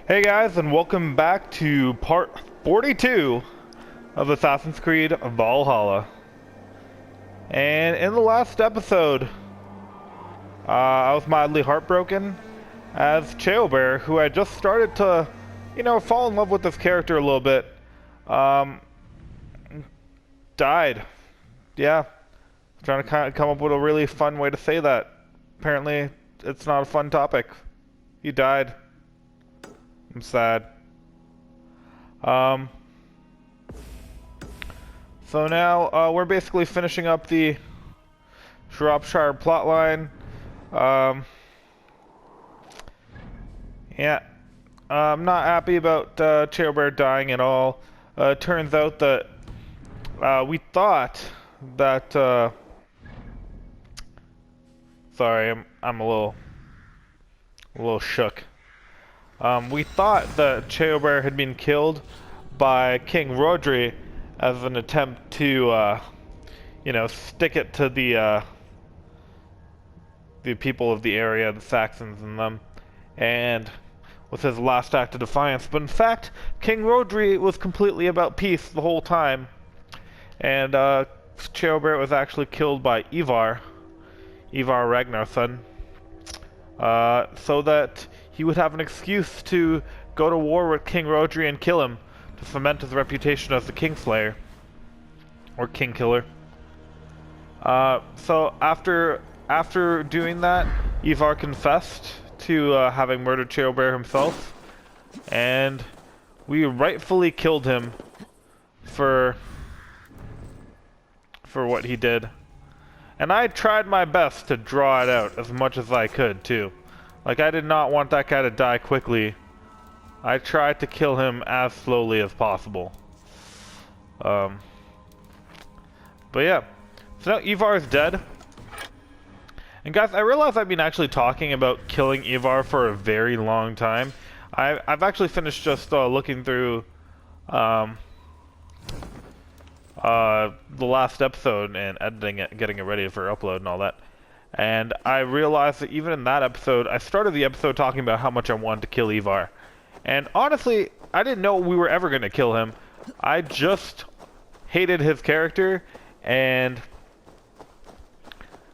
Hey guys, and welcome back to part 42 of Assassin's Creed Valhalla. And in the last episode, I was mildly heartbroken as Bear, who I just started to, fall in love with this character a little bit, died. Yeah, trying to come up with a really fun way to say that. Apparently, it's not a fun topic. He died. I'm sad. So now we're basically finishing up the Shropshire plotline. Yeah, I'm not happy about Bear dying at all. Turns out that we thought that. Sorry, I'm a little shook. We thought that Bear had been killed by King Rodri as an attempt to, stick it to the people of the area, the Saxons and them, and was his last act of defiance. But in fact, King Rodri was completely about peace the whole time, and Bear was actually killed by Eivor Ragnar's son, so that he would have an excuse to go to war with King Rodri and kill him, to cement his reputation as the Kingslayer, or Kingkiller. So after doing that, Eivor confessed to having murdered Bear himself, and we rightfully killed him for what he did. And I tried my best to draw it out as much as I could, too. Like, I did not want that guy to die quickly. I tried to kill him as slowly as possible. But yeah. So now Eivor is dead. And guys, I realize I've been actually talking about killing Eivor for a very long time. I've actually finished just looking through the last episode and editing it, getting it ready for upload and all that. And I realized that even in that episode, I started the episode talking about how much I wanted to kill Eivor. And honestly, I didn't know we were ever going to kill him. I just hated his character and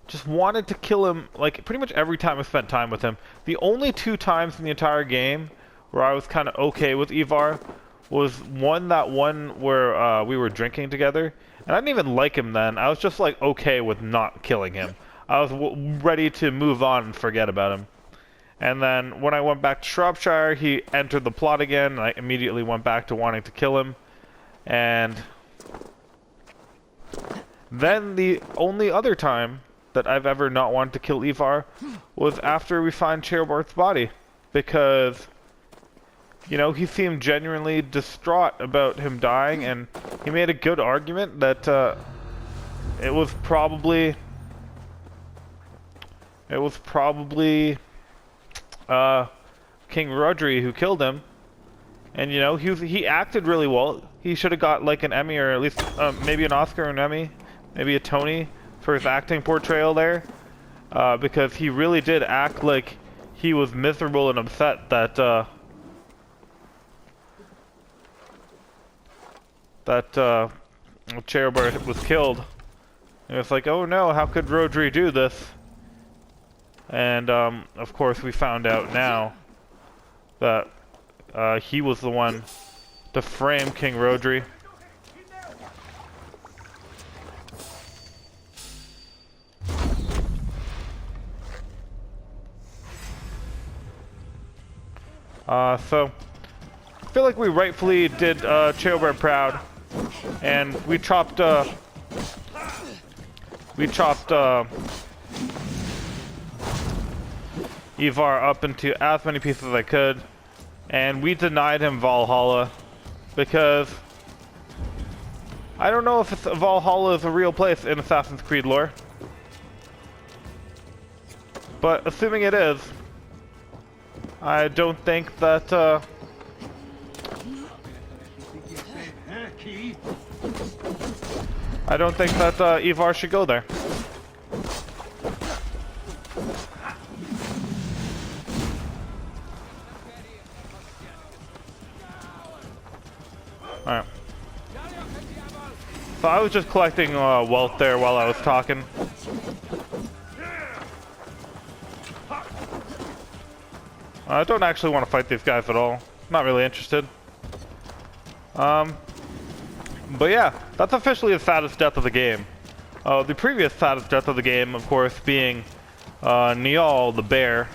just wanted to kill him, like, pretty much every time I spent time with him. The only two times in the entire game where I was kind of okay with Eivor was that one where we were drinking together. And I didn't even like him then. I was just, like, okay with not killing him. I was ready to move on and forget about him. And then when I went back to Shropshire, he entered the plot again, and I immediately went back to wanting to kill him. And then the only other time that I've ever not wanted to kill Eivor was after we find Bear's body. Because, he seemed genuinely distraught about him dying, and he made a good argument that it was probably King Rodri who killed him. And he acted really well. He should have got like an Emmy, or at least maybe an Oscar or an Emmy, maybe a Tony for his acting portrayal there, because he really did act like he was miserable and upset that Bear was killed. And it's like, oh no, how could Rodri do this? And, of course, we found out now that he was the one to frame King Rodri. So, I feel like we rightfully did Bear proud, and we chopped Eivor up into as many pieces as I could, and we denied him Valhalla because I don't know if Valhalla is a real place in Assassin's Creed lore, but assuming it is, I don't think that Eivor should go there. Alright. So I was just collecting wealth there while I was talking. I don't actually want to fight these guys at all. Not really interested. But yeah, that's officially the saddest death of the game. The previous saddest death of the game, of course, being Niall the bear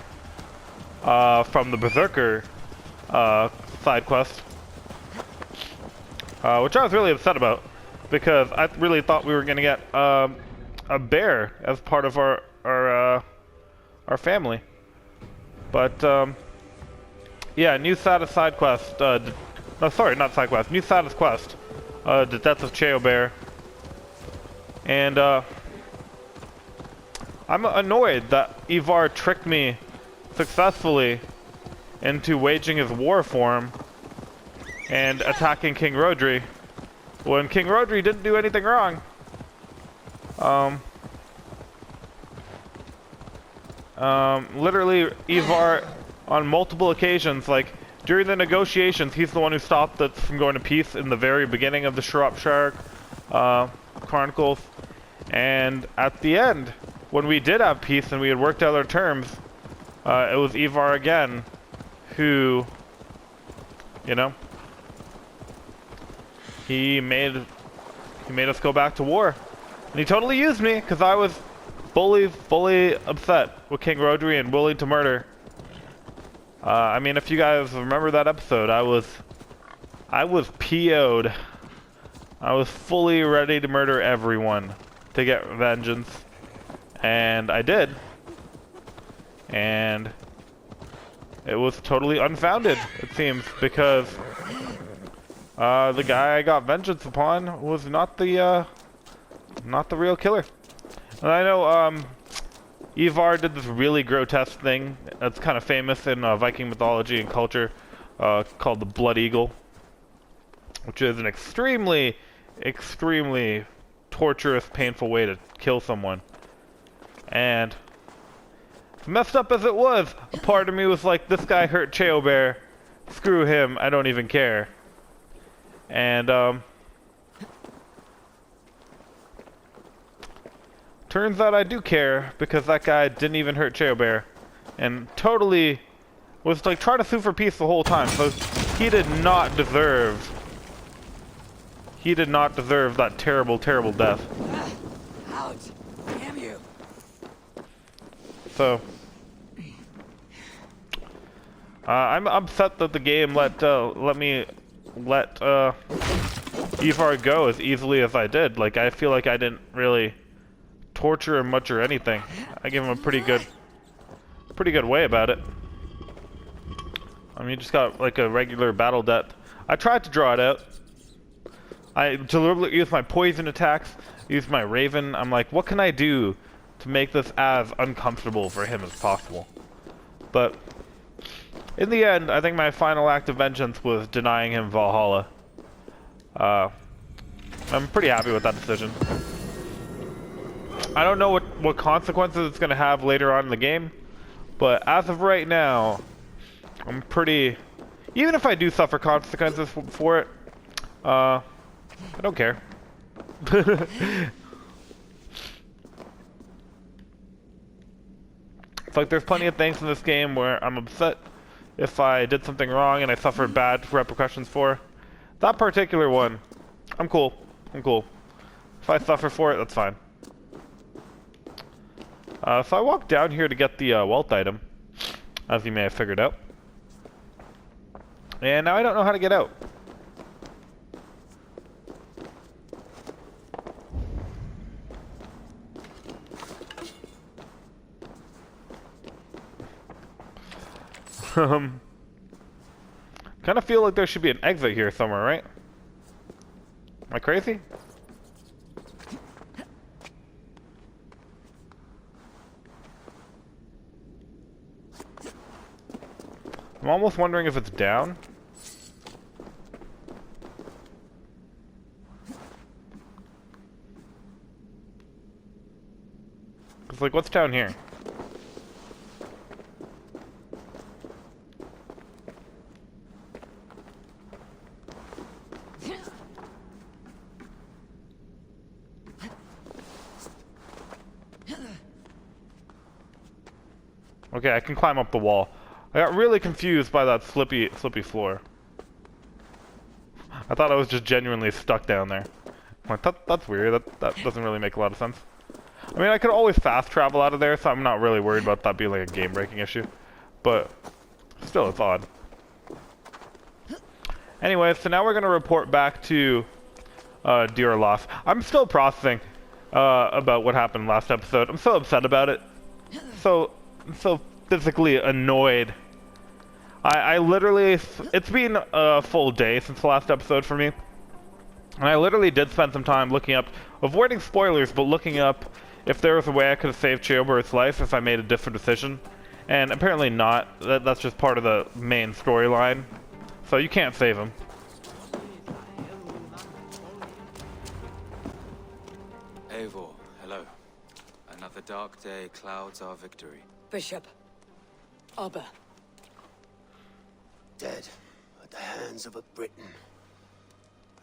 from the Berserker side quest, which I was really upset about because I really thought we were gonna get a bear as part of our family. But yeah, new saddest side quest. No, sorry, not side quest. New saddest quest. The death of Cheo Bear. And I'm annoyed that Eivor tricked me successfully into waging his war for him and attacking King Rodri when King Rodri didn't do anything wrong. Literally, Eivor on multiple occasions, like during the negotiations, he's the one who stopped us from going to peace in the very beginning of the Shropshire Chronicles, and at the end, when we did have peace and we had worked out our terms, it was Eivor again who, you know, he made us go back to war, and he totally used me because I was fully upset with King Rodri and willing to murder. I mean, if you guys remember that episode, I was PO'd. I was fully ready to murder everyone to get vengeance, and I did. And it was totally unfounded, it seems, because the guy I got vengeance upon was not the real killer. And I know Eivor did this really grotesque thing that's kind of famous in Viking mythology and culture called the Blood Eagle, which is an extremely torturous, painful way to kill someone. And messed up as it was, a part of me was like, this guy hurt Cheo Bear, screw him, I don't even care. And turns out I do care, because that guy didn't even hurt Cheo Bear, and totally was like trying to sue for peace the whole time. So he did not deserve that terrible death. Ouch! Damn you! So I'm upset that the game let Eivor go as easily as I did. Like, I feel like I didn't really torture him much or anything. I gave him a pretty good way about it. I mean, he just got like a regular battle death. I tried to draw it out. I deliberately used my poison attacks, used my raven. I'm like, what can I do to make this as uncomfortable for him as possible? But in the end, I think my final act of vengeance was denying him Valhalla. I'm pretty happy with that decision. I don't know what consequences it's going to have later on in the game, but as of right now, I'm pretty... Even if I do suffer consequences for it, I don't care. It's like there's plenty of things in this game where I'm upset if I did something wrong and I suffered bad repercussions for. That particular one, I'm cool. I'm cool. If I suffer for it, that's fine. So I walked down here to get the wealth item, as you may have figured out. And now I don't know how to get out. Kind of feel like there should be an exit here somewhere, right? Am I crazy? I'm almost wondering if it's down. It's like, what's down here? Okay, I can climb up the wall. I got really confused by that slippy floor. I thought I was just genuinely stuck down there. I'm like, that's weird. That doesn't really make a lot of sense. I mean, I could always fast travel out of there, so I'm not really worried about that being like a game-breaking issue. But still, it's odd. Anyway, so now we're gonna report back to Dear Loss. I'm still processing about what happened last episode. I'm so upset about it. I'm so physically annoyed. I literally, it's been a full day since the last episode for me. And I literally did spend some time looking up, avoiding spoilers, but looking up if there was a way I could have saved Chiobert's life if I made a different decision. And apparently not. That's just part of the main storyline. So you can't save him. Eivor, hello. Another dark day clouds our victory. Bishop. Abbot. Dead at the hands of a Briton.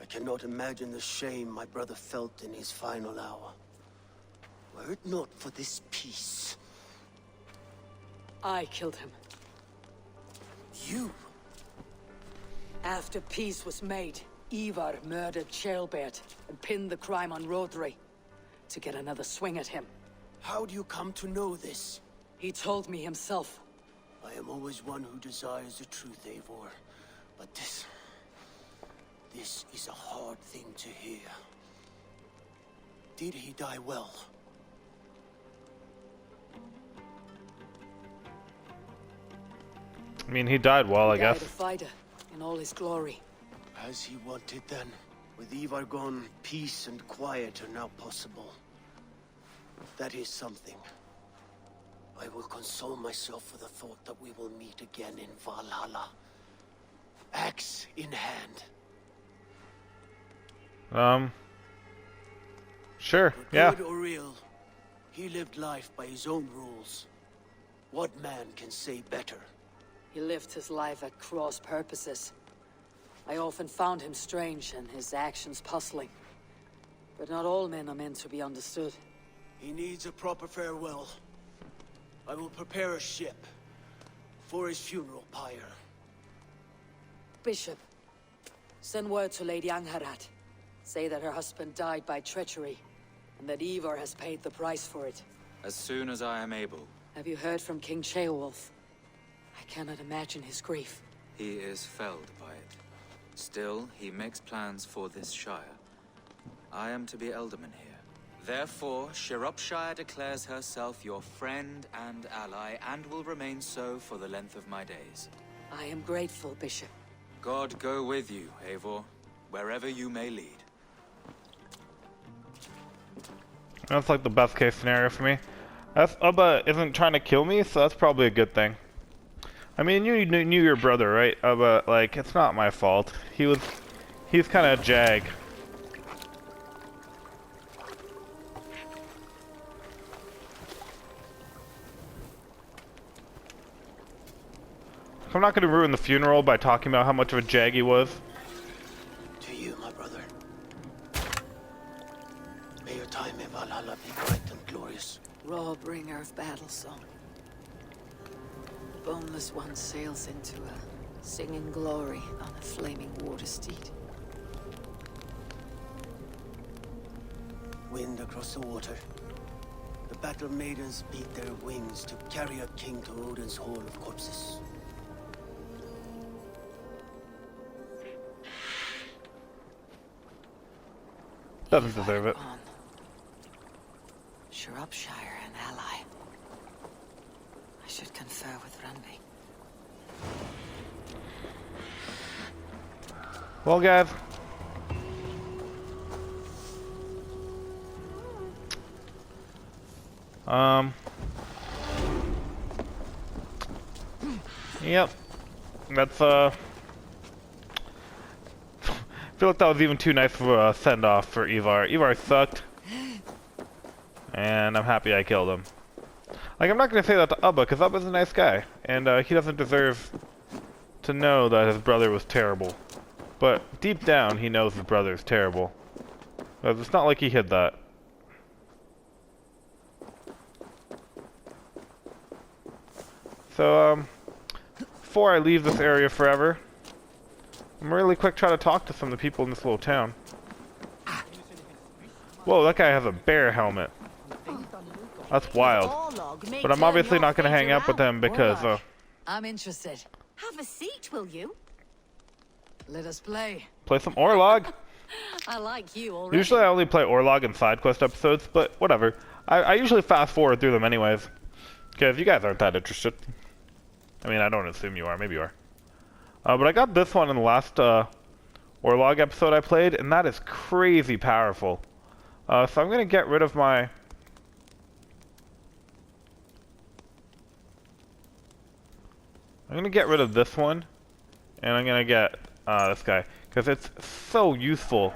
I cannot imagine the shame my brother felt in his final hour. Were it not for this peace. I killed him. You? After peace was made, Eivor murdered Chilbert and pinned the crime on Rodri to get another swing at him. How do you come to know this? He told me himself. I am always one who desires the truth, Eivor. But this is a hard thing to hear. Did he die well? I mean, he died well, I guess. He died a fighter in all his glory. As he wanted then. With Eivor gone, peace and quiet are now possible. That is something. I will console myself with the thought that we will meet again in Valhalla. Axe in hand. Sure, For yeah. good or ill, he lived life by his own rules. What man can say better? He lived his life at cross purposes. I often found him strange and his actions puzzling. But not all men are meant to be understood. He needs a proper farewell. I will prepare a ship for his funeral pyre. Bishop, send word to Lady Angharad. Say that her husband died by treachery, and that Eivor has paid the price for it. As soon as I am able. Have you heard from King Ceolwulf? I cannot imagine his grief. He is felled by it. Still, he makes plans for this shire. I am to be alderman here. Therefore, Shropshire declares herself your friend and ally, and will remain so for the length of my days. I am grateful, Bishop. God go with you, Eivor, wherever you may lead. That's like the best case scenario for me. Abbot isn't trying to kill me, so that's probably a good thing. I mean, you knew your brother, right? But like, it's not my fault. He's kind of a jag. I'm not going to ruin the funeral by talking about how much of a jag he was. To you, my brother. May your time in Valhalla be bright and glorious. Raw bringer of battle song. The boneless one sails into a singing glory on a flaming water steed. Wind across the water. The battle maidens beat their wings to carry a king to Odin's hall of corpses. Doesn't deserve it. Shropshire, an ally. I should confer with Randvi. Well, guys. Yep. That's, I feel like that was even too nice of a send-off for Eivor. Eivor sucked. And I'm happy I killed him. Like, I'm not gonna say that to Abbot, because Abbot's a nice guy. And, he doesn't deserve to know that his brother was terrible. But, deep down, he knows his brother is terrible. Because it's not like he hid that. So, before I leave this area forever, I'm really quick trying to talk to some of the people in this little town. Whoa, that guy has a bear helmet. That's wild. But I'm obviously not going to hang up with him because, I'm interested. Have a seat, will you? Let us play. play some Orlog. I like you already. Usually I only play Orlog in side quest episodes, but whatever. I usually fast forward through them anyways. Because you guys aren't that interested. I mean, I don't assume you are. Maybe you are. But I got this one in the last Orlog episode I played, and that is crazy powerful. So I'm going to get rid of my... I'm going to get rid of this one, and I'm going to get this guy, because it's so useful.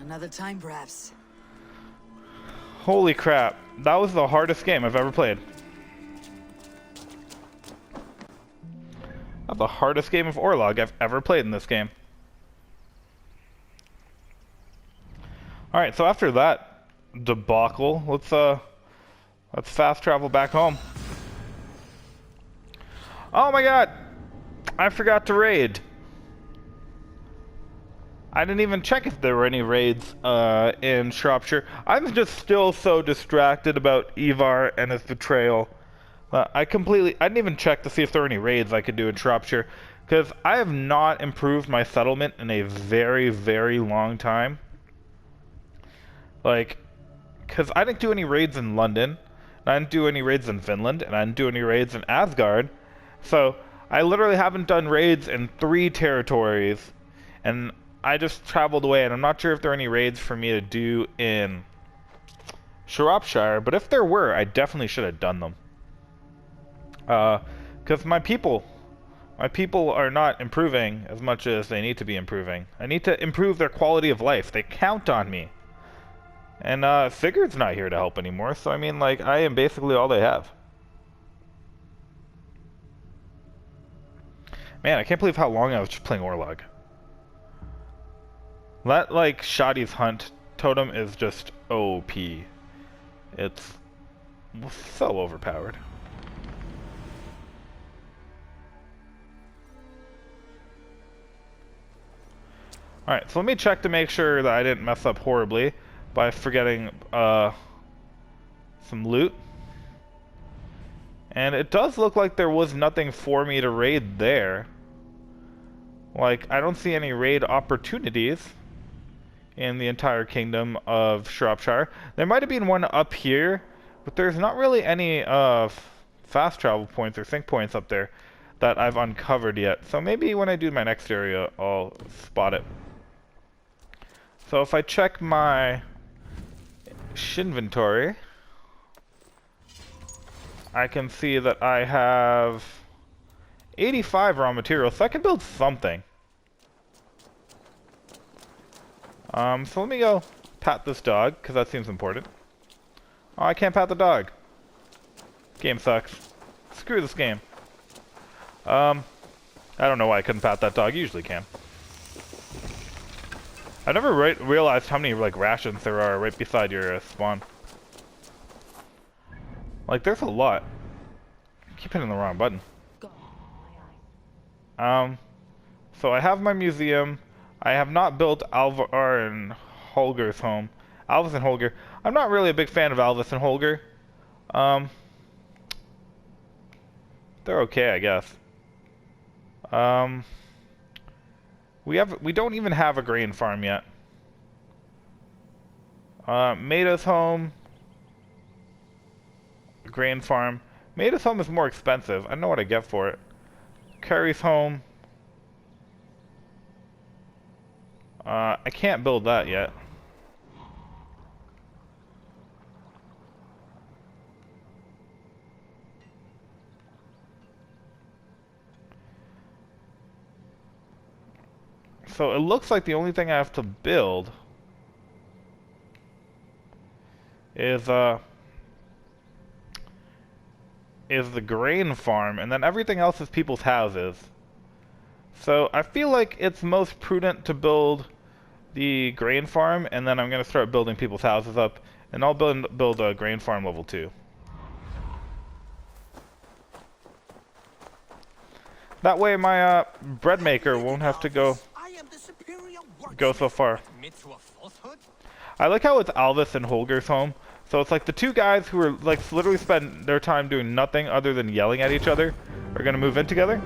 Another time, perhaps. Holy crap. That was the hardest game I've ever played. That's the hardest game of Orlog I've ever played in this game. Alright, so after that debacle, let's fast travel back home. Oh my god! I forgot to raid. I didn't even check if there were any raids in Shropshire. I'm just still so distracted about Eivor and his betrayal. I didn't even check to see if there were any raids I could do in Shropshire, because I have not improved my settlement in a very, very long time. Like, because I didn't do any raids in London, and I didn't do any raids in Finland, and I didn't do any raids in Asgard. So, I literally haven't done raids in 3 territories, and I just traveled away, and I'm not sure if there are any raids for me to do in Shropshire, but if there were, I definitely should have done them. Because my people are not improving as much as they need to be improving. I need to improve their quality of life. They count on me. And Sigurd's not here to help anymore, so I mean, like, I am basically all they have. Man, I can't believe how long I was just playing Orlog. That, like, Shadi's Hunt totem is just OP. It's so overpowered. Alright, so let me check to make sure that I didn't mess up horribly by forgetting some loot. And it does look like there was nothing for me to raid there. Like, I don't see any raid opportunities in the entire kingdom of Shropshire. There might have been one up here, but there's not really any fast travel points or sync points up there that I've uncovered yet. So maybe when I do my next area, I'll spot it. So if I check my inventory, I can see that I have 85 raw materials, so I can build something. So let me go pat this dog, because that seems important. Oh, I can't pat the dog. Game sucks. Screw this game. I don't know why I couldn't pat that dog. You usually can. I never realized how many, like, rations there are right beside your spawn. Like, there's a lot. I keep hitting the wrong button. So I have my museum. I have not built Eivor and Holger's home. Alvis and Holger. I'm not really a big fan of Alvis and Holger. They're okay, I guess. We don't even have a grain farm yet. Maida's home. Grain farm. Maida's home is more expensive. I don't know what I get for it. Carrie's home. I can't build that yet. So it looks like the only thing I have to build is the grain farm, and then everything else is people's houses. So I feel like it's most prudent to build the grain farm, and then I'm going to start building people's houses up, and I'll build a grain farm level 2. That way my bread maker won't have to go so far. I like how it's Alvis and Holger's home. So it's like the two guys who are like literally spend their time doing nothing other than yelling at each other are gonna move in together.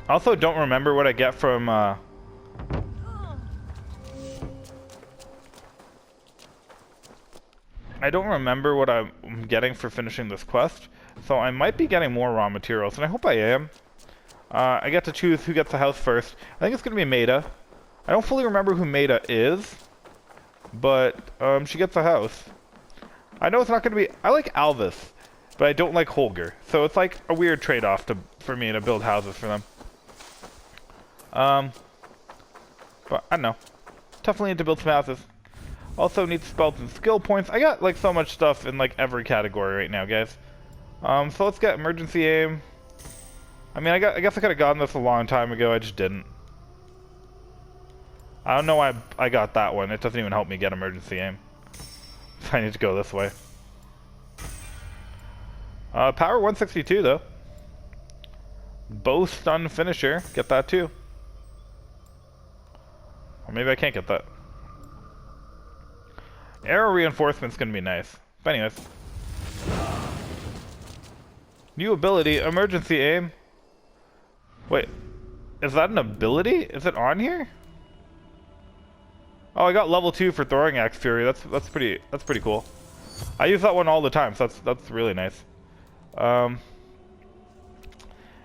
I also don't remember what I get from I don't remember what I'm getting for finishing this quest, so I might be getting more raw materials, and I hope I am. I get to choose who gets the house first. I think it's going to be Maida. I don't fully remember who Maida is, but she gets the house. I know it's not going to be... I like Alvis, but I don't like Holger, so it's like a weird trade-off for me to build houses for them. But I don't know. Definitely need to build some houses. Also need spells and skill points. I got like so much stuff in like every category right now, guys. So let's get emergency aim. I mean, I guess I could have gotten this a long time ago. I just didn't. I don't know why I got that one. It doesn't even help me get emergency aim. So I need to go this way. Power 162 though. Bow stun finisher. Get that too. Or maybe I can't get that. Arrow reinforcement's gonna be nice. But anyways. New ability, emergency aim. Wait, is that an ability? Is it on here? Oh, I got level 2 for throwing axe fury. That's pretty cool. I use that one all the time, so that's really nice. And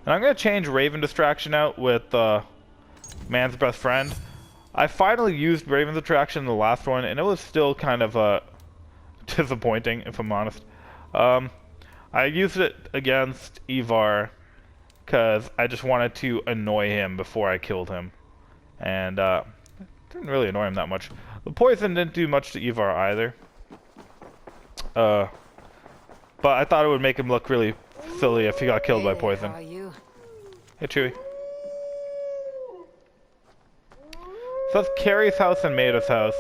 I'm gonna change Raven distraction out with man's best friend. I finally used Raven's attraction in the last one, and it was still kind of disappointing, if I'm honest. I used it against Eivor because I just wanted to annoy him before I killed him, and didn't really annoy him that much. The poison didn't do much to Eivor either, but I thought it would make him look really silly if he got killed by poison. How are you? Hey, Chewie. So that's Carrie's house and Maida's house.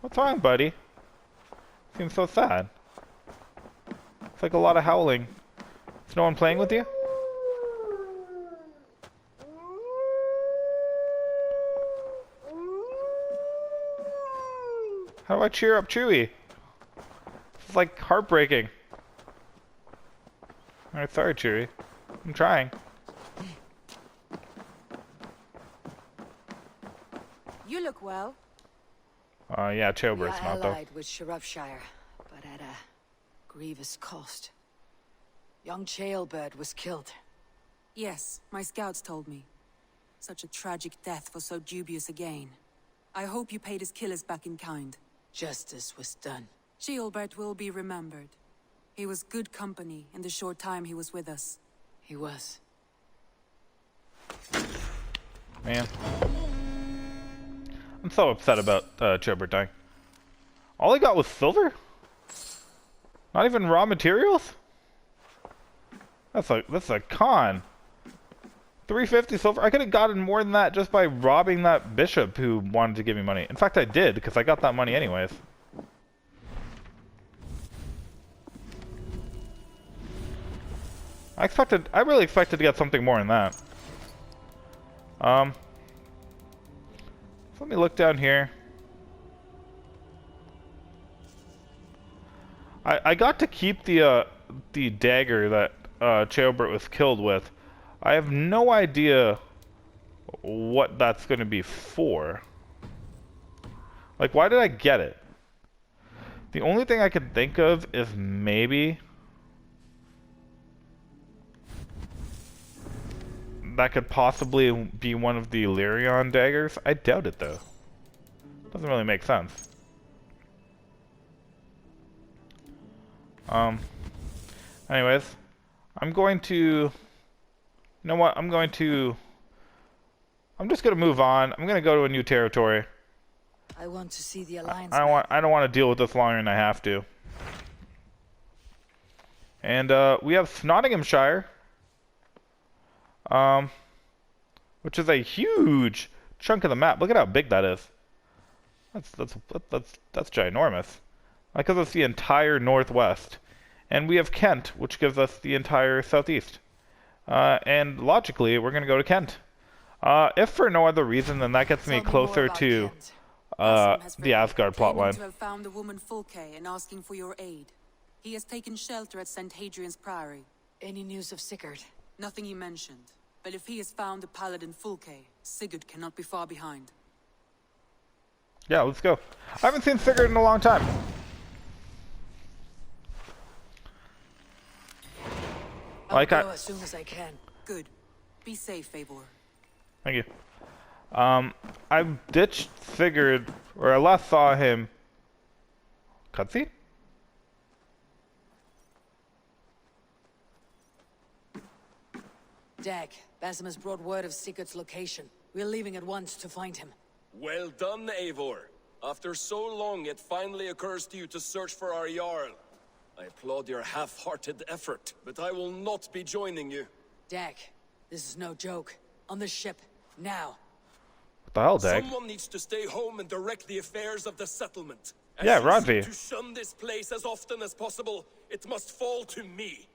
What's wrong, buddy? Seems so sad. It's like a lot of howling. Is no one playing with you? How do I cheer up Chewie? It's like heartbreaking. Alright, sorry Chewie. I'm trying. You look well. Yeah, Chailbird's We not though. allied with Shropshire, but at a grievous cost. Young Chailbird was killed. Yes, my scouts told me. Such a tragic death for so dubious a gain. I hope you paid his killers back in kind. Justice was done. Chailbird will be remembered. He was good company in the short time he was with us. He was. Man. I'm so upset about Chailbird dying. All I got was silver? Not even raw materials? That's a con. 350 silver. I could have gotten more than that just by robbing that bishop who wanted to give me money. In fact, I did, because I got that money anyways. I really expected to get something more than that. So let me look down here. I got to keep the dagger that Abbot was killed with. I have no idea what that's going to be for. Like, why did I get it? The only thing I could think of is maybe that could possibly be one of the Illyrian daggers. I doubt it, though. Doesn't really make sense. Anyways, I'm going to... You know what? I'm just gonna move on. I'm gonna go to a new territory. I want to see the alliance. I don't want to deal with this longer than I have to. And we have Nottinghamshire, which is a huge chunk of the map. Look at how big that is. That's ginormous. Because it's the entire northwest, and we have Kent, which gives us the entire southeast. And logically, we're gonna go to Kent. If for no other reason, then that gets me closer to the Asgard plotline. To have found the woman Fulke and asking for your aid. He has taken shelter at St. Hadrian's Priory. Any news of Sigurd? Nothing he mentioned. But if he has found the paladin Fulke, Sigurd cannot be far behind. Yeah, let's go. I haven't seen Sigurd in a long time. I'll go as soon as I can. Good. Be safe, Eivor. Thank you. I ditched Sigurd, or I last saw him. Cutscene? Dag, Basim has brought word of Sigurd's location. We're leaving at once to find him. Well done, Eivor. After so long, it finally occurs to you to search for our Jarl. I applaud your half-hearted effort, but I will not be joining you. Dag, this is no joke. On the ship, now. What the hell, Dag? Someone needs to stay home and direct the affairs of the settlement. As Yeah, you Rodney. seek to shun this place as often as possible, it must fall to me.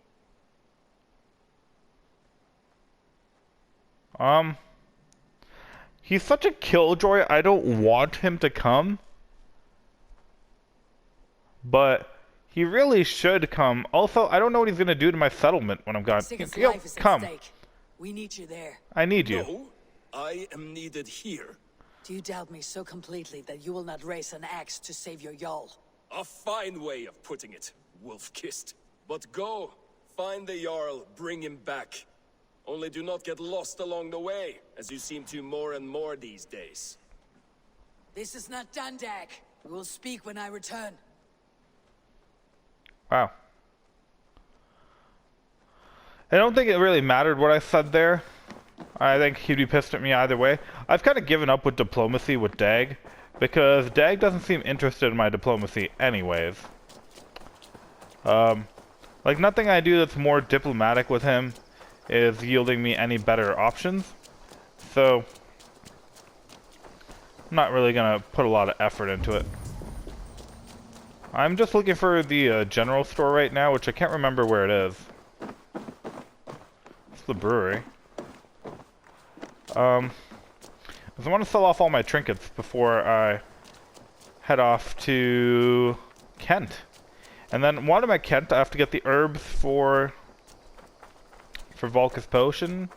He's such a killjoy, I don't want him to come. But he really should come. Also, I don't know what he's gonna do to my settlement when I'm gone. Sigurd's life is Come. at stake. We need you there. I need you. No, I am needed here. Do you doubt me so completely that you will not raise an axe to save your Jarl? A fine way of putting it, wolf-kissed. But go, find the Jarl, bring him back. Only do not get lost along the way, as you seem to more and more these days. This is not done, Dag. We will speak when I return. Wow. I don't think it really mattered what I said there. I think he'd be pissed at me either way. I've kind of given up with diplomacy with Dag, because Dag doesn't seem interested in my diplomacy anyways. Like, nothing I do that's more diplomatic with him is yielding me any better options. So, I'm not really gonna put a lot of effort into it. I'm just looking for the general store right now, which I can't remember where it is. It's the brewery. I want to sell off all my trinkets before I head off to Kent. And then while I'm at Kent, I have to get the herbs for Volka's potion.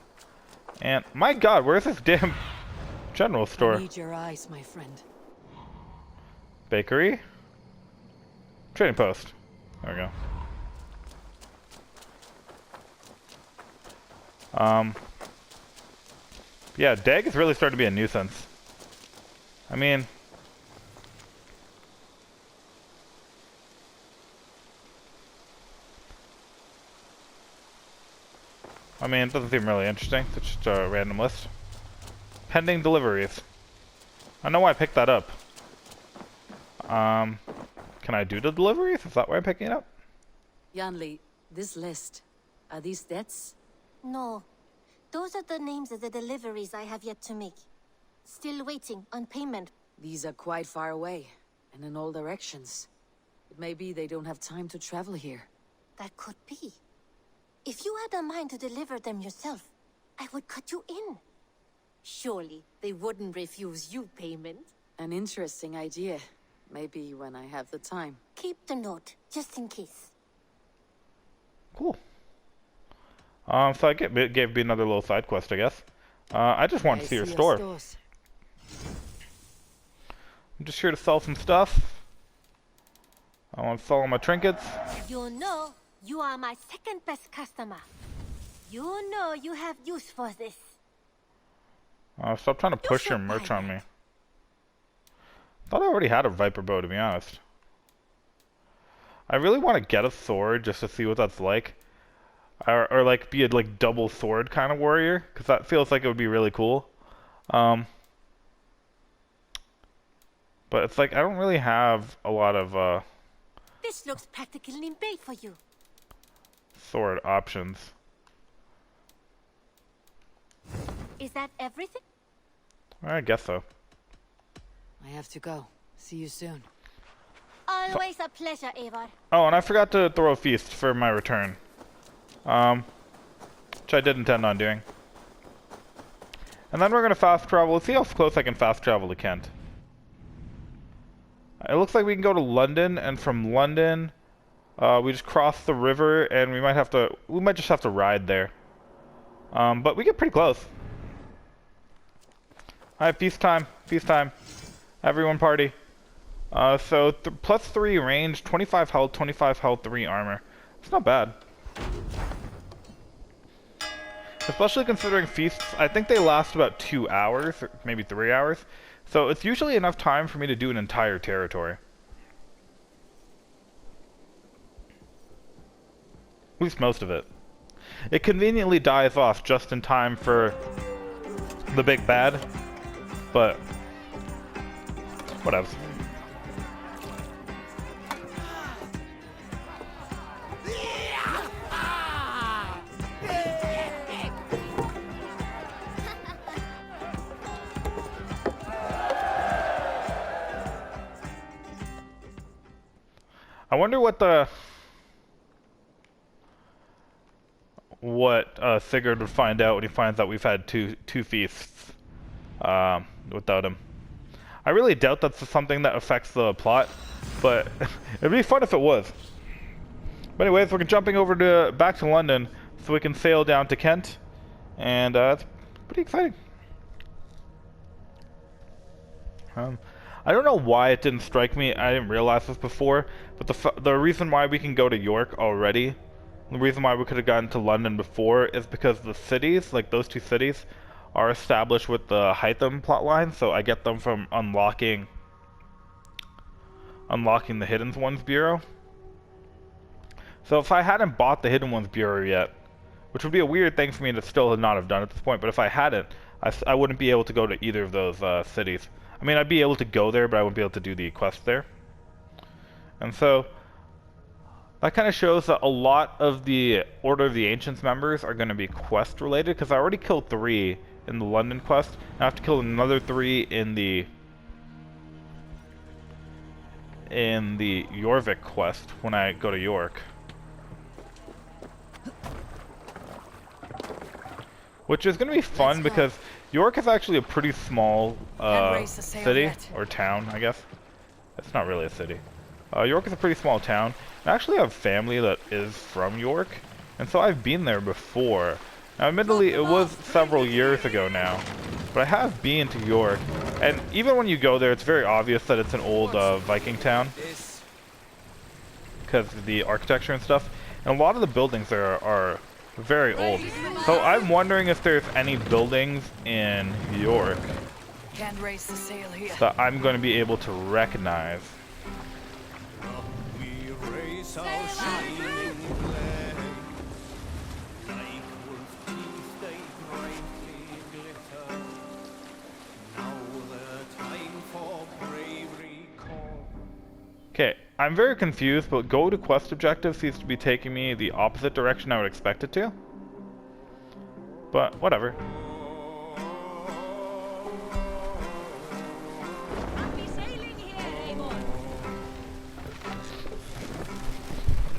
And my god, where's this damn general store? I need your eyes, my friend. Bakery? Trading post. There we go. Yeah, Dag is really starting to be a nuisance. I mean... it doesn't seem really interesting. It's just a random list. Pending deliveries. I know why I picked that up. Can I do the deliveries? Is that why I'm picking it up? Yanli, this list, are these debts? No. Those are the names of the deliveries I have yet to make. Still waiting on payment. These are quite far away, and in all directions. It may be they don't have time to travel here. That could be. If you had a mind to deliver them yourself, I would cut you in. Surely they wouldn't refuse you payment. An interesting idea. Maybe when I have the time. Keep the note, just in case. Cool. So I gave me another little side quest, I guess. I just wanted to see your store. I'm just here to sell some stuff. I want to sell all my trinkets. You know, you are my second best customer. You know you have use for this. Stop trying to push your merch on me. Thought I already had a Viper bow, to be honest. I really want to get a sword just to see what that's like. Or like be a like double sword kind of warrior, because that feels like it would be really cool. But it's like I don't really have a lot of This looks practically made for you. sword options. Is that everything? I guess so. I have to go. See you soon. Always a pleasure, Eivor. Oh, and I forgot to throw a feast for my return. Which I did intend on doing. And then we're gonna fast travel. Let's see how close I can fast travel to Kent. It looks like we can go to London, and from London, we just cross the river, and we might just have to ride there. But we get pretty close. Alright, feast time. Feast time. Everyone party. So plus 3 range, 25 health, 3 armor. It's not bad. Especially considering feasts, I think they last about 2 hours, or maybe 3 hours. So it's usually enough time for me to do an entire territory. At least most of it. It conveniently dies off just in time for the big bad, but whatever. I wonder what Sigurd would find out when he finds out we've had two feasts without him. I really doubt that's something that affects the plot, but it'd be fun if it was. But anyways, we're jumping over back to London so we can sail down to Kent, and it's pretty exciting. I don't know why it didn't strike me. I didn't realize this before, but the reason why we can go to York already, the reason why we could have gotten to London before, is because the cities, like those 2 cities, are established with the Hytham plotline, so I get them from unlocking the Hidden Ones Bureau. So if I hadn't bought the Hidden Ones Bureau yet, which would be a weird thing for me to still not have done at this point, but if I hadn't, I wouldn't be able to go to either of those cities. I mean, I'd be able to go there, but I wouldn't be able to do the quest there. And so, that kind of shows that a lot of the Order of the Ancients members are going to be quest related, because I already killed 3 in the London quest, and I have to kill another 3 in the Jorvik quest when I go to York. Which is going to be fun because York is actually a pretty small city, or town, I guess. It's not really a city. York is a pretty small town. I actually have family that is from York, and so I've been there before. Now, admittedly, it was several years ago now, but I have been to York, and even when you go there, it's very obvious that it's an old Viking town, because of the architecture and stuff, and a lot of the buildings there are very old. So I'm wondering if there's any buildings in York that I'm going to be able to recognize. Okay, I'm very confused, but go to quest objective seems to be taking me the opposite direction I would expect it to. But whatever. Happy sailing here, Eivor.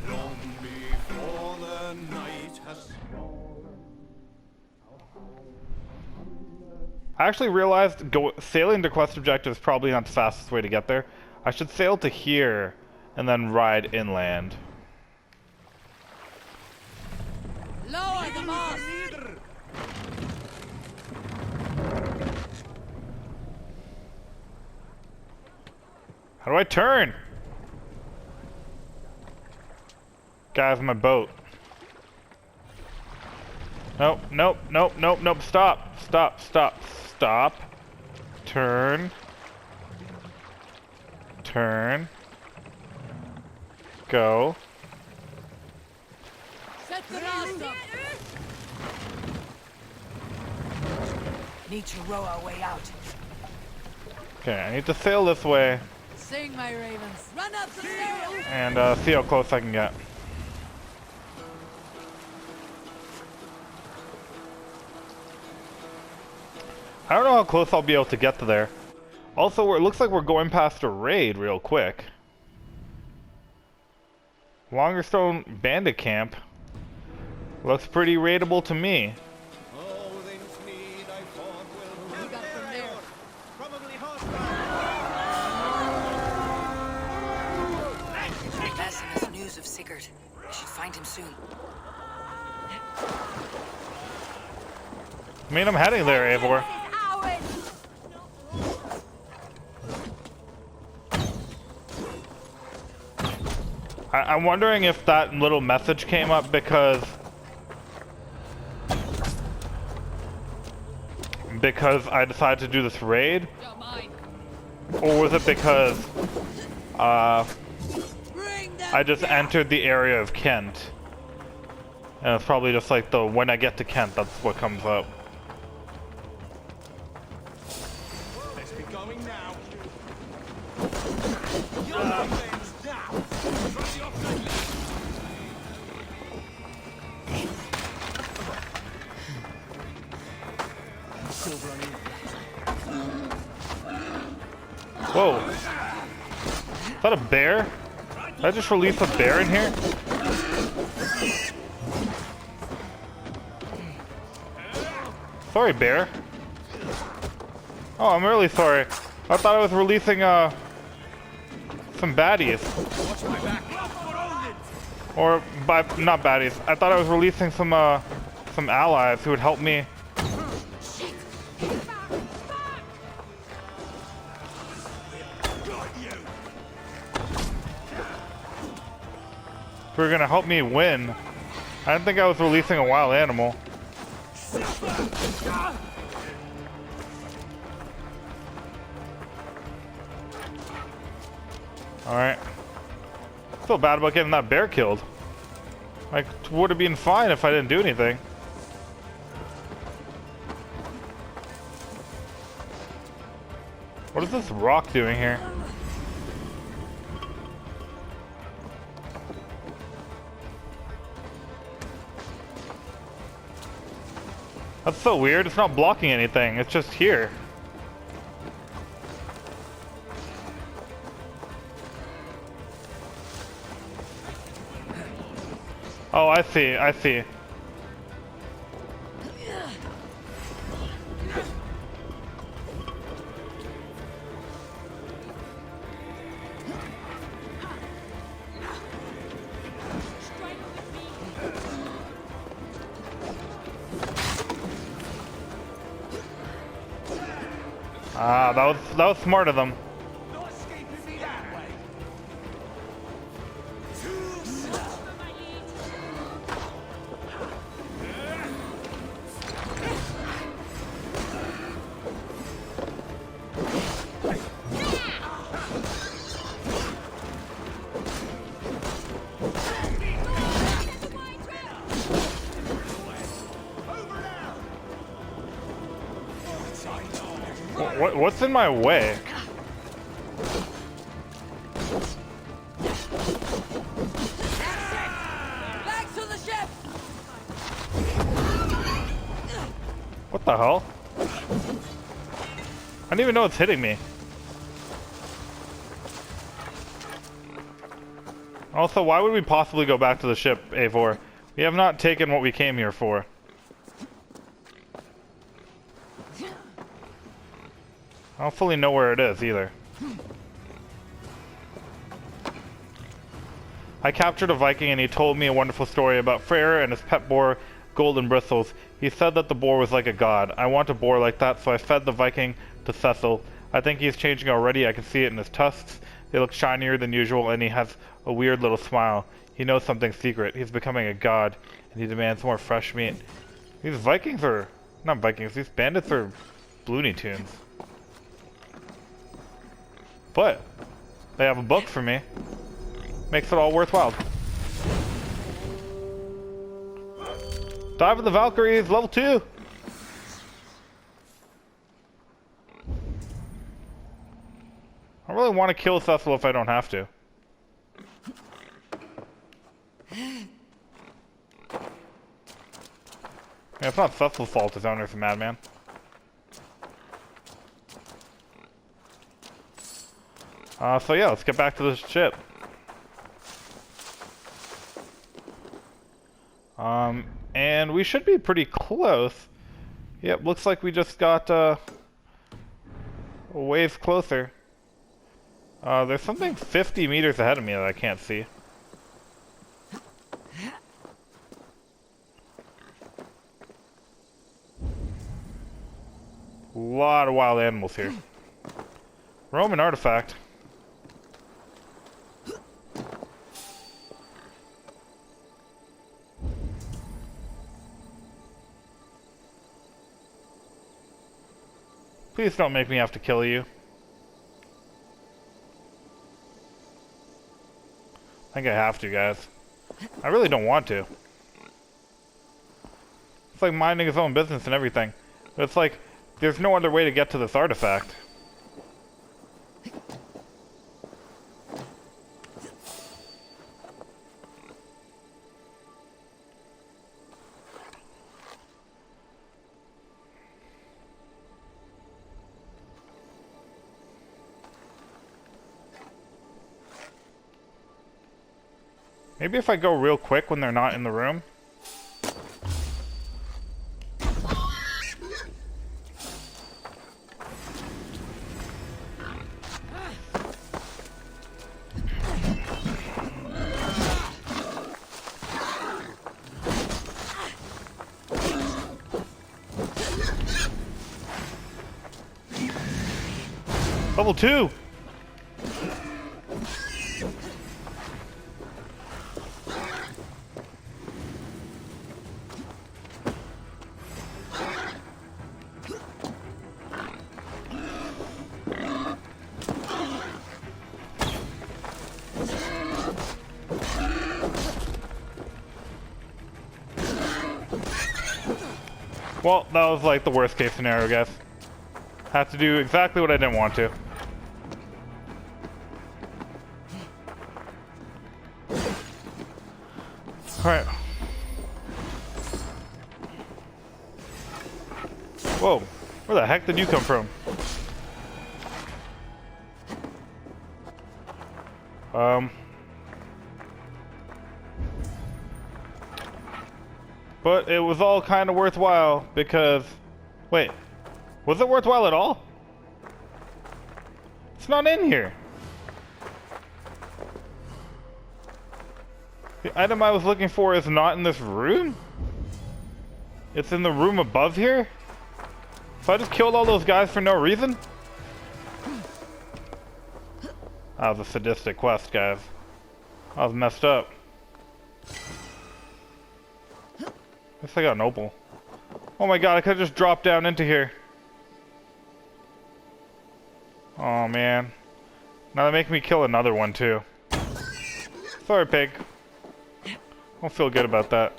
Long before the night has I actually realized sailing to quest objective is probably not the fastest way to get there. I should sail to here and then ride inland. Lower the mast! How do I turn? Guys, my boat. Nope, nope, nope, nope, nope. Stop, stop, stop, stop. Turn. Turn. Go. Set the mast up! Need to row our way out. Okay, I need to sail this way Sing, my ravens. Run up the sail! and see how close I can get. I don't know how close I'll be able to get to there. Also, it looks like we're going past a raid real quick. Longerstone Bandit Camp. Looks pretty raidable to me. Odin's need I thought will Who got from there? probably hostile. Assasin has news of Sigurd. We should find him soon. I mean, I'm heading there, Eivor. I'm wondering if that little message came up because I decided to do this raid, or was it because I just entered the area of Kent, and it's probably just like the when I get to Kent, that's what comes up. Let's be going now. Your friends now. Trust your friendly. Whoa. Is that a bear? Did I just release a bear in here? Sorry, bear. Oh, I'm really sorry. I thought I was releasing, some baddies. Watch my back. Or, not baddies. I thought I was releasing some allies who would help me. Who were gonna help me win. I didn't think I was releasing a wild animal. Alright. I feel bad about getting that bear killed. Like, would have been fine if I didn't do anything. What is this rock doing here? That's so weird. It's not blocking anything. It's just here. Oh, I see. I see. Ah, that was smart of them. No escaping me that way. What's in my way? Back to the ship! What the hell? I don't even know it's hitting me. Also, why would we possibly go back to the ship, Eivor? We have not taken what we came here for. I don't fully know where it is, either. I captured a Viking and he told me a wonderful story about Freyr and his pet boar, Golden Bristles. He said that the boar was like a god. I want a boar like that, so I fed the Viking to Cecil. I think he's changing already. I can see it in his tusks. They look shinier than usual, and he has a weird little smile. He knows something secret. He's becoming a god, and he demands more fresh meat. These Vikings are... not Vikings, these bandits are Looney Tunes. But they have a book for me. Makes it all worthwhile. Dive of the Valkyries, level 2! I really want to kill Cecil if I don't have to. Yeah, it's not Cecil's fault his owner's a madman. So yeah, let's get back to the ship. And we should be pretty close. Yep, looks like we just got a ways closer. There's something 50 meters ahead of me that I can't see. A lot of wild animals here. Roman artifact. Please don't make me have to kill you. I think I have to, guys. I really don't want to. It's like minding his own business and everything. But it's like, there's no other way to get to this artifact. Maybe if I go real quick when they're not in the room. Level 2! Well, that was like the worst case scenario, guys. Had to do exactly what I didn't want to. Alright. Whoa, where the heck did you come from? But it was all kind of worthwhile because... Wait, was it worthwhile at all? It's not in here. The item I was looking for is not in this room? It's in the room above here? So I just killed all those guys for no reason? That was a sadistic quest, guys. I was messed up. Guess I got an opal. Oh my god, I could've just dropped down into here. Oh man. Now they make me kill another one too. Sorry, pig. Don't feel good about that.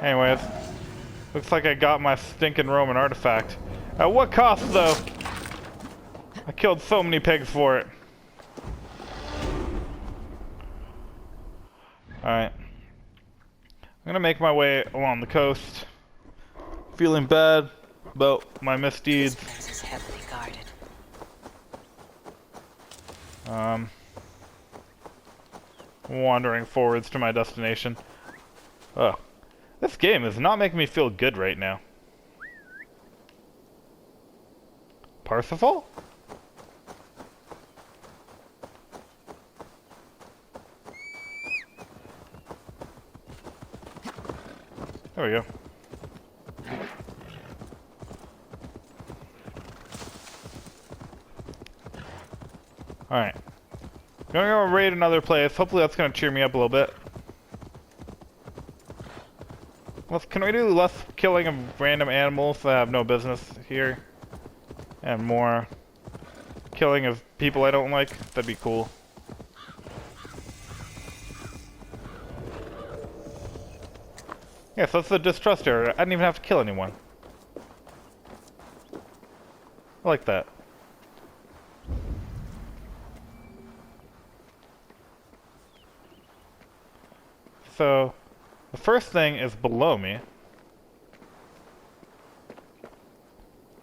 Anyways. Looks like I got my stinking Roman artifact. At what cost though? I killed so many pigs for it. Alright. I'm gonna make my way along the coast. Feeling bad about my misdeeds. This place is heavily guarded. Wandering forwards to my destination. Ugh. This game is not making me feel good right now. Parsifal? There we go. Alright. Gonna go raid another place. Hopefully that's gonna cheer me up a little bit. Can we do less killing of random animals that have no business here? And more killing of people I don't like? That'd be cool. Yeah, so that's the distrust area. I didn't even have to kill anyone. I like that. So, the first thing is below me.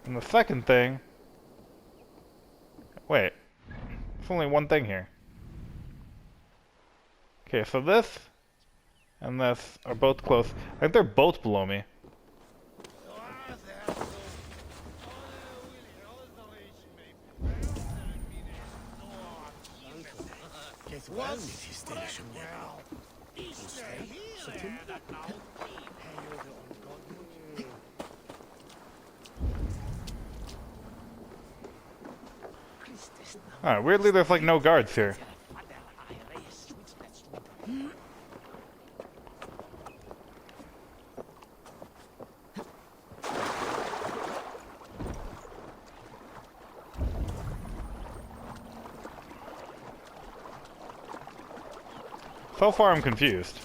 And the second thing... Wait. There's only one thing here. Okay, so this and this are both close. I think they're both below me. Alright, weirdly there's like no guards here. So far I'm confused.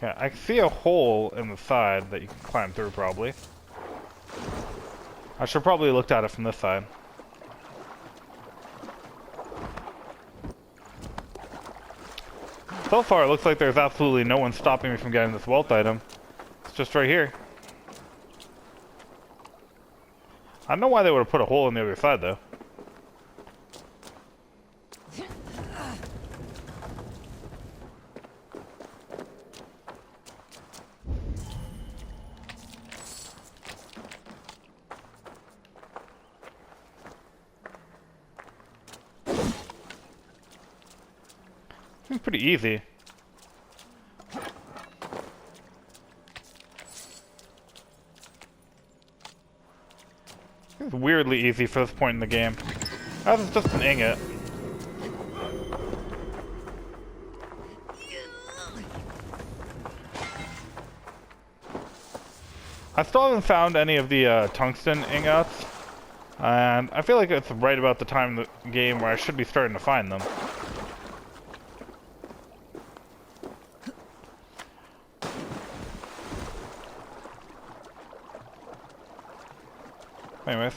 Yeah, I see a hole in the side that you can climb through probably. I should probably have looked at it from this side. So far it looks like there's absolutely no one stopping me from getting this wealth item. It's just right here. I don't know why they would have put a hole in the other side though. Seems pretty easy. It's weirdly easy for this point in the game. That was just an ingot. I still haven't found any of the tungsten ingots, and I feel like it's right about the time in the game where I should be starting to find them. Anyways,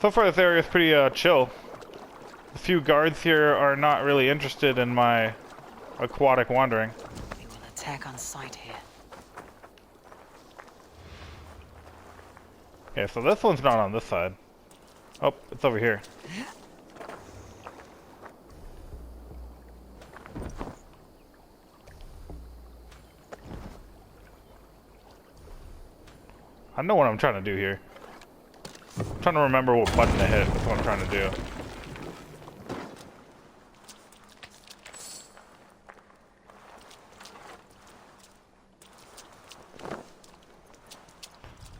so far this area is pretty chill. A few guards here are not really interested in my aquatic wandering. We will attack on sight here. Okay, so this one's not on this side. Oh, it's over here. I know what I'm trying to do here. I'm trying to remember what button to hit. That's what I'm trying to do.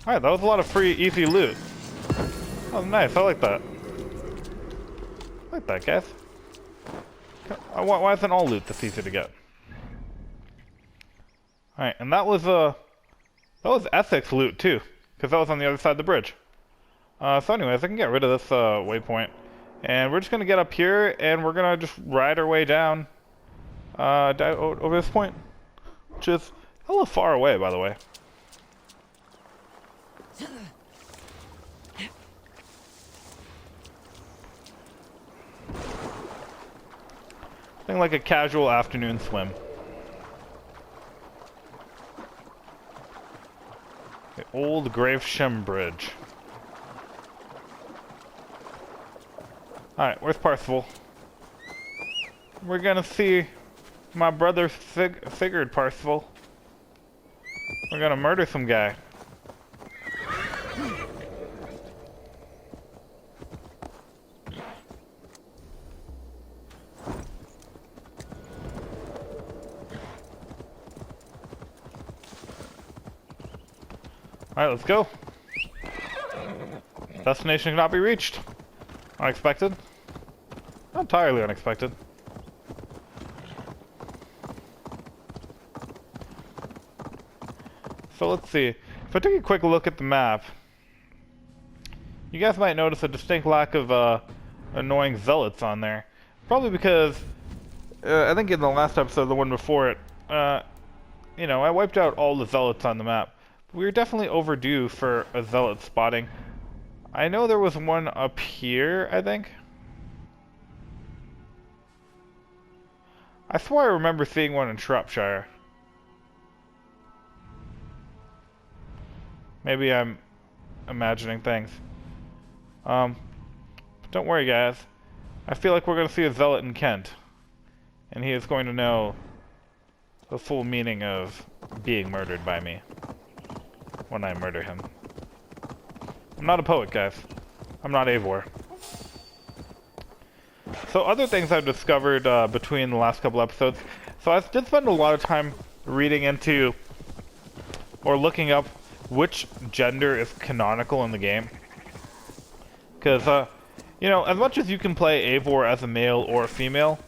Alright, that was a lot of free, easy loot. Oh, nice. I like that. I like that, guys. Why isn't all loot this easy to get? Alright, and that was Essex loot, too. Because that was on the other side of the bridge. So anyways, I can get rid of this waypoint. And we're just going to get up here, and we're going to just ride our way down over this point. Which is a little far away, by the way. Something like a casual afternoon swim. The old Gravesham Bridge. Alright, where's Parsifal? We're gonna see my brother Sigurd, Parsifal. We're gonna murder some guy. Alright, let's go. Destination cannot be reached. Unexpected. Not entirely unexpected. So let's see. If I take a quick look at the map, you guys might notice a distinct lack of annoying zealots on there. Probably because, I think in the last episode, the one before it, you know, I wiped out all the zealots on the map. We were definitely overdue for a zealot spotting. I know there was one up here, I think. I swear I remember seeing one in Shropshire. Maybe I'm imagining things. Don't worry, guys. I feel like we're going to see a zealot in Kent. And he is going to know the full meaning of being murdered by me when I murder him. I'm not a poet, guys. I'm not Eivor. So other things I've discovered between the last couple episodes. So I did spend a lot of time reading into or looking up which gender is canonical in the game. Because, you know, as much as you can play Eivor as a male or a female,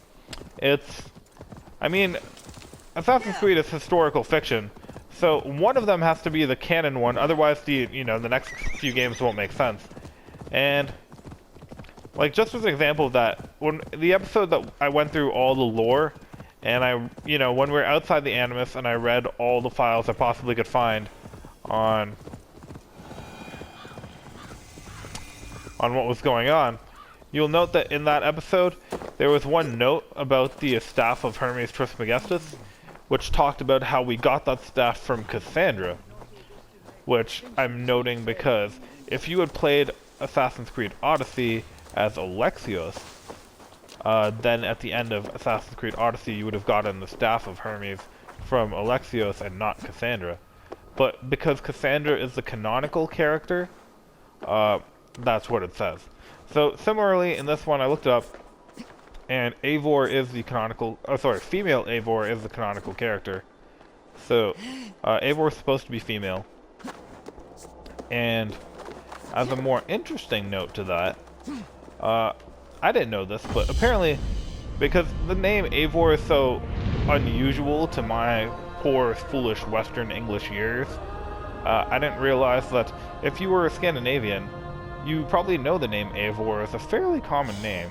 it's... I mean, Assassin's Creed is historical fiction. So one of them has to be the canon one, otherwise the next few games won't make sense. And like just as an example of that, when the episode that I went through all the lore, and when we were outside the Animus and I read all the files I possibly could find on what was going on, you'll note that in that episode there was one note about the staff of Hermes Trismegistus, which talked about how we got that staff from Cassandra, which I'm noting because if you had played Assassin's Creed Odyssey as Alexios, then at the end of Assassin's Creed Odyssey you would have gotten the staff of Hermes from Alexios and not Cassandra. But because Cassandra is the canonical character, that's what it says. So similarly in this one I looked it up, and Eivor is the canonical, female Eivor is the canonical character. So, Eivor is supposed to be female. And, as a more interesting note to that, I didn't know this, but apparently, because the name Eivor is so unusual to my poor, foolish Western English ears, I didn't realize that if you were a Scandinavian, you probably know the name Eivor is a fairly common name.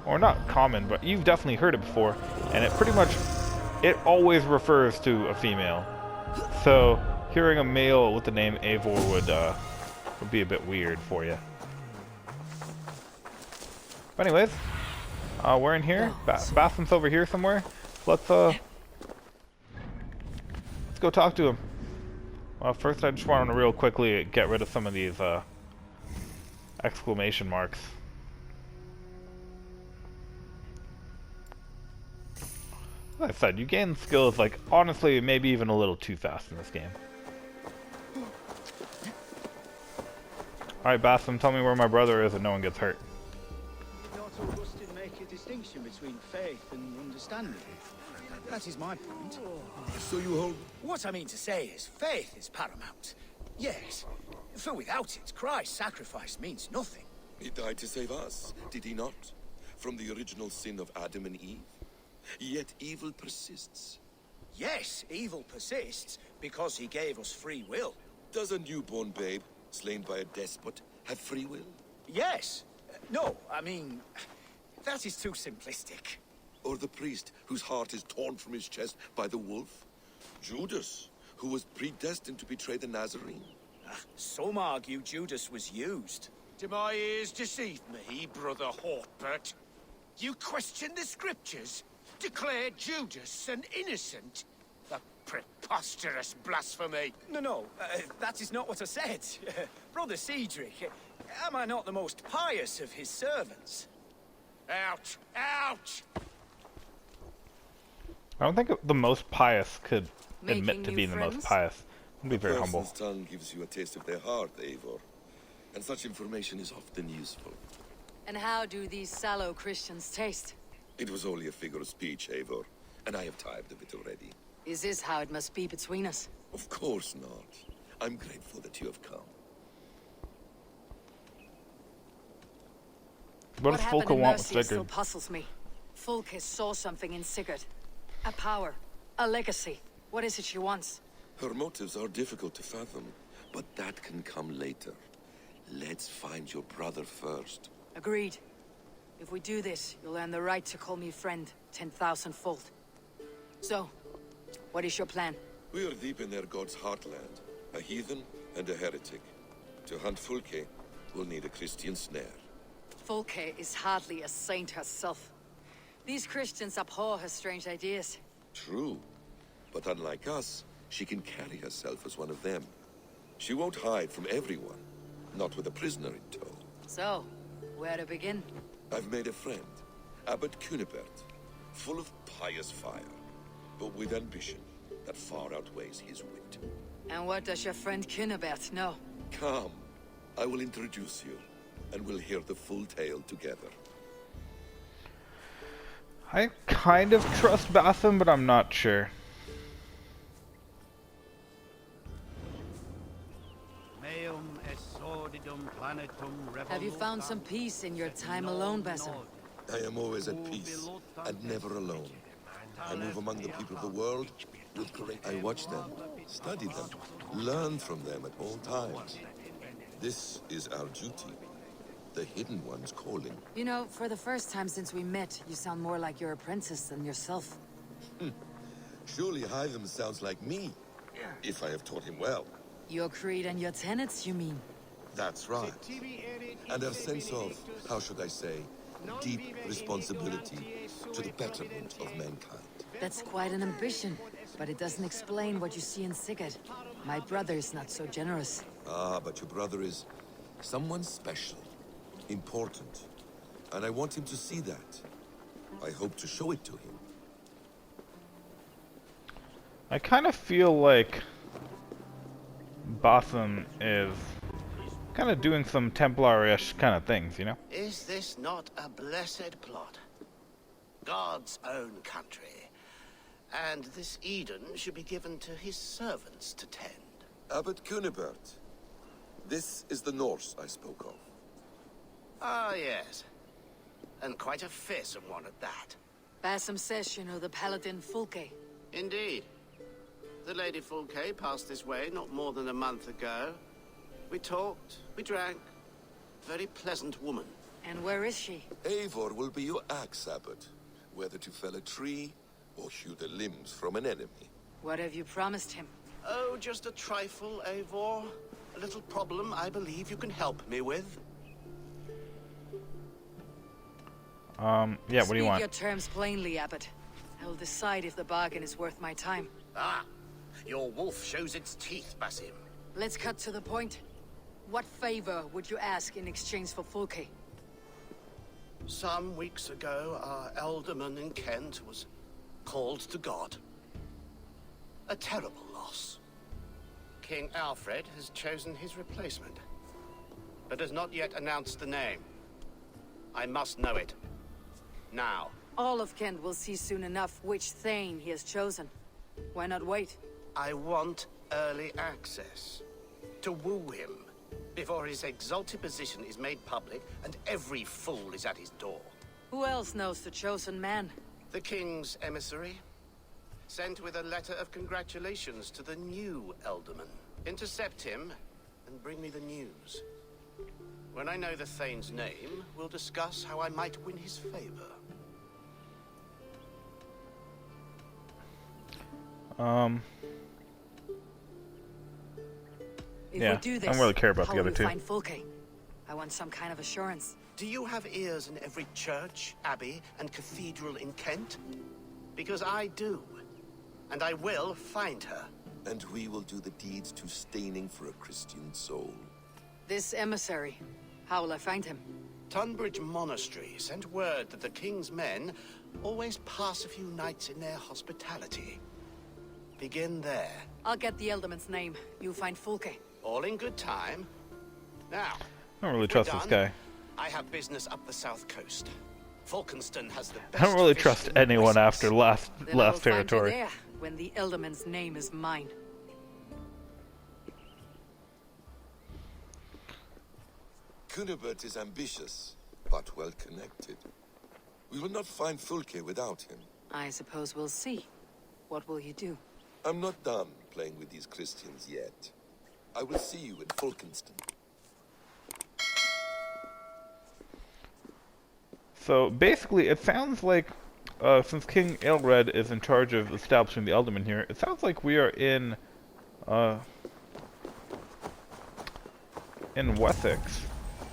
Or not common, but you've definitely heard it before, and it always refers to a female. So, hearing a male with the name Eivor would be a bit weird for you. But anyways, we're in here. Bassem's over here somewhere. Let's go talk to him. Well, first I just want to real quickly get rid of some of these exclamation marks. Like I said, you gain skills, like, honestly, maybe even a little too fast in this game. Alright, Bassam, tell me where my brother is and no one gets hurt. Did not Augustine make a distinction between faith and understanding? That is my point. So you hold... What I mean to say is, faith is paramount. Yes, for without it, Christ's sacrifice means nothing. He died to save us, did he not? From the original sin of Adam and Eve? Yet evil persists. Yes, evil persists because he gave us free will. Does a newborn babe, slain by a despot, have free will? Yes. No, I mean, that is too simplistic. Or the priest whose heart is torn from his chest by the wolf? Judas, who was predestined to betray the Nazarene? Some argue Judas was used. Do my ears deceive me, brother Hawkbert? You question the scriptures? Declare Judas an innocent? The preposterous blasphemy! No, that is not what I said. Brother Cedric, am I not the most pious of his servants? Out! Out! I don't think the most pious could Making admit to new being the most friends? pious. I'd be very A humble. person's tongue gives you a taste of their heart, Eivor. And such information is often useful. And how do these sallow Christians taste? It was only a figure of speech, Eivor. And I have tired of it already. Is this how it must be between us? Of course not. I'm grateful that you have come. What does happened Folka in want with Mercia still Sigurd? puzzles me. Folka saw something in Sigurd. A power. A legacy. What is it she wants? Her motives are difficult to fathom, but that can come later. Let's find your brother first. Agreed. If we do this, you'll earn the right to call me friend 10,000-fold. So, what is your plan? We are deep in their god's heartland. A heathen and a heretic. To hunt Fulke, we'll need a Christian snare. Folke is hardly a saint herself. These Christians abhor her strange ideas. True. But unlike us, she can carry herself as one of them. She won't hide from everyone. Not with a prisoner in tow. So, where to begin? I've made a friend, Abbot Cunibert, full of pious fire, but with ambition that far outweighs his wit. And what does your friend Cunibert know? Come, I will introduce you, and we'll hear the full tale together. I kind of trust Batham, but I'm not sure. Have you found some peace in your time alone, Basim? I am always at peace, and never alone. I move among the people of the world with great... I watch them, study them, learn from them at all times. This is our duty. The Hidden One's calling. You know, for the first time since we met, you sound more like your apprentice than yourself. Surely Hytham sounds like me, if I have taught him well. Your creed and your tenets, you mean? That's right. And a sense of, how should I say, deep responsibility to the betterment of mankind. That's quite an ambition, but it doesn't explain what you see in Sigurd. My brother is not so generous. Ah, but your brother is someone special, important, and I want him to see that. I hope to show it to him. I kind of feel like Batham is kind of doing some Templar-ish kind of things, you know? Is this not a blessed plot? God's own country. And this Eden should be given to his servants to tend. Abbot Cunibert. This is the Norse I spoke of. Ah, yes. And quite a fearsome one at that. Basim says you know the paladin Fulke. Indeed. The Lady Fulke passed this way not more than a month ago. We talked, we drank. Very pleasant woman. And where is she? Eivor will be your axe, Abbot. Whether to fell a tree or hew the limbs from an enemy. What have you promised him? Oh, just a trifle, Eivor. A little problem I believe you can help me with. Yeah, what do you Speak want? your terms plainly, Abbot. I will decide if the bargain is worth my time. Ah, your wolf shows its teeth, Basim. Let's cut to the point. What favor would you ask in exchange for Fulke? Some weeks ago, our alderman in Kent was called to God. A terrible loss. King Alfred has chosen his replacement, but has not yet announced the name. I must know it. Now. All of Kent will see soon enough which Thane he has chosen. Why not wait? I want early access. To woo him, before his exalted position is made public and every fool is at his door. Who else knows the chosen man? The king's emissary, sent with a letter of congratulations to the new alderman. Intercept him and bring me the news. When I know the Thane's name, we'll discuss how I might win his favor. If Yeah, we do this, I don't really care about how the other will we two. find Fulke? I want some kind of assurance. Do you have ears in every church, abbey, and cathedral in Kent? Because I do. And I will find her. And we will do the deeds too staining for a Christian soul. This emissary, how will I find him? Tunbridge Monastery sent word that the king's men always pass a few nights in their hospitality. Begin there. I'll get the Ealdorman's name. You find Fulke. All in good time. Now, I don't really trust this guy. I have business up the south coast. Falkenston has the best I don't really fish trust in the anyone Wessex. after last Then I will find you territory. there, when the Ealdorman's name is mine. Cunibert is ambitious, but well connected. We will not find Fulke without him. I suppose we'll see. What will you do? I'm not done playing with these Christians yet. I will see you in Falkenston. So basically, it sounds like, since King Aelred is in charge of establishing the Ealdorman here, it sounds like we are in Wessex.